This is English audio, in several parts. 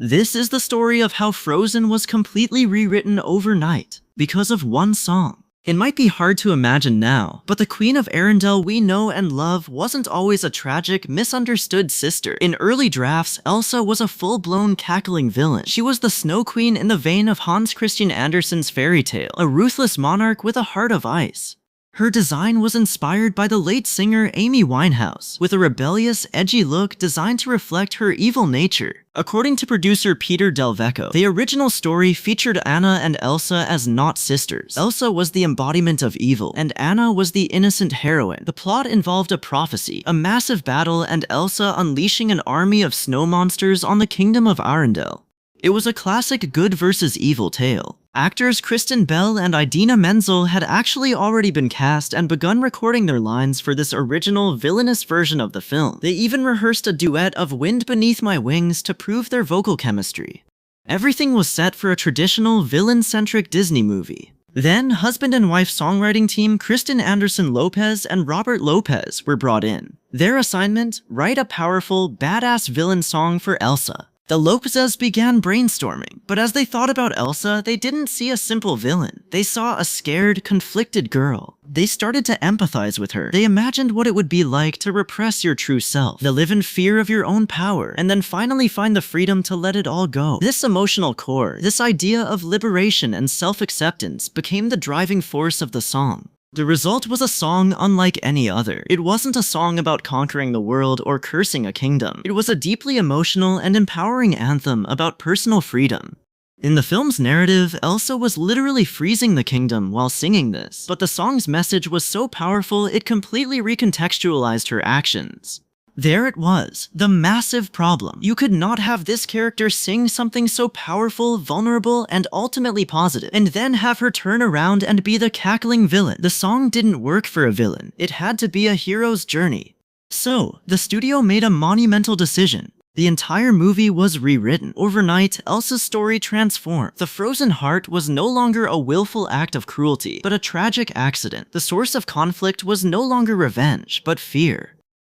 This is the story of how Frozen was completely rewritten overnight because of one song. It might be hard to imagine now, but the Queen of Arendelle we know and love wasn't always a tragic, misunderstood sister. In early drafts, Elsa was a full-blown cackling villain. She was the Snow Queen in the vein of Hans Christian Andersen's fairy tale, a ruthless monarch with a heart of ice. Her design was inspired by the late singer Amy Winehouse, with a rebellious, edgy look designed to reflect her evil nature. According to producer Peter Del Vecchio, the original story featured Anna and Elsa as not sisters. Elsa was the embodiment of evil, and Anna was the innocent heroine. The plot involved a prophecy, a massive battle, and Elsa unleashing an army of snow monsters on the kingdom of Arendelle. It was a classic good versus evil tale. Actors Kristen Bell and Idina Menzel had actually already been cast and begun recording their lines for this original villainous version of the film. They even rehearsed a duet of Wind Beneath My Wings to prove their vocal chemistry. Everything was set for a traditional villain-centric Disney movie. Then, husband and wife songwriting team Kristen Anderson Lopez and Robert Lopez were brought in. Their assignment? Write a powerful, badass villain song for Elsa. The Lopezes began brainstorming, but as they thought about Elsa, they didn't see a simple villain. They saw a scared, conflicted girl. They started to empathize with her. They imagined what it would be like to repress your true self, to live in fear of your own power, and then finally find the freedom to let it all go. This emotional core, this idea of liberation and self-acceptance, became the driving force of the song. The result was a song unlike any other. It wasn't a song about conquering the world or cursing a kingdom. It was a deeply emotional and empowering anthem about personal freedom. In the film's narrative, Elsa was literally freezing the kingdom while singing this, but the song's message was so powerful it completely recontextualized her actions. There it was, the massive problem. You could not have this character sing something so powerful, vulnerable, and ultimately positive, and then have her turn around and be the cackling villain. The song didn't work for a villain. It had to be a hero's journey. So, the studio made a monumental decision. The entire movie was rewritten. Overnight, Elsa's story transformed. The frozen heart was no longer a willful act of cruelty, but a tragic accident. The source of conflict was no longer revenge, but fear.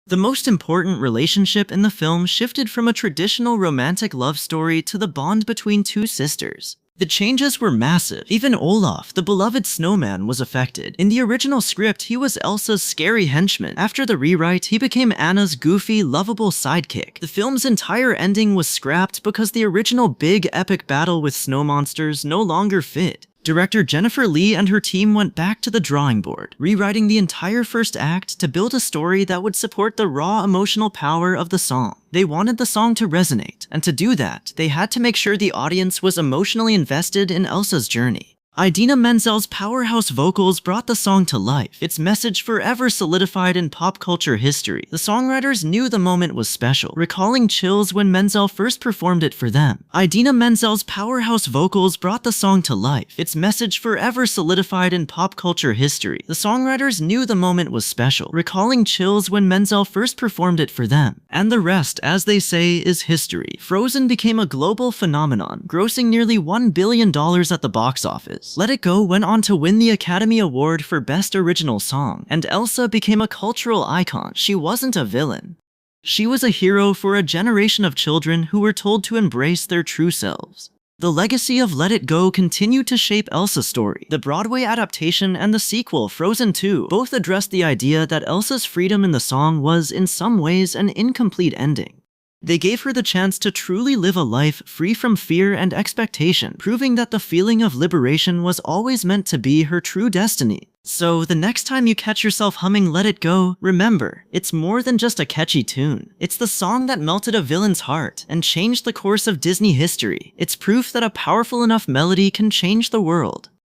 The most important relationship in the film shifted from a traditional romantic love story to the bond between two sisters. The changes were massive. Even Olaf, the beloved snowman, was affected. In the original script, he was Elsa's scary henchman. After the rewrite, he became Anna's goofy, lovable sidekick. The film's entire ending was scrapped because the original big, epic battle with snow monsters no longer fit. Director Jennifer Lee and her team went back to the drawing board, rewriting the entire first act to build a story that would support the raw emotional power of the song. They wanted the song to resonate, and to do that, they had to make sure the audience was emotionally invested in Elsa's journey. Idina Menzel's powerhouse vocals brought the song to life, its message forever solidified in pop culture history. The songwriters knew the moment was special, recalling chills when Menzel first performed it for them. Idina Menzel's powerhouse vocals brought the song to life, its message forever solidified in pop culture history. The songwriters knew the moment was special, recalling chills when Menzel first performed it for them. And the rest, as they say, is history. Frozen became a global phenomenon, grossing nearly $1 billion at the box office. Let It Go went on to win the Academy Award for Best Original Song, and Elsa became a cultural icon. She wasn't a villain. She was a hero for a generation of children who were told to embrace their true selves. The legacy of Let It Go continued to shape Elsa's story. The Broadway adaptation and the sequel, Frozen 2, both addressed the idea that Elsa's freedom in the song was, in some ways, an incomplete ending. They gave her the chance to truly live a life free from fear and expectation, proving that the feeling of liberation was always meant to be her true destiny. So, the next time you catch yourself humming Let It Go, remember, it's more than just a catchy tune. It's the song that melted a villain's heart and changed the course of Disney history. It's proof that a powerful enough melody can change the world.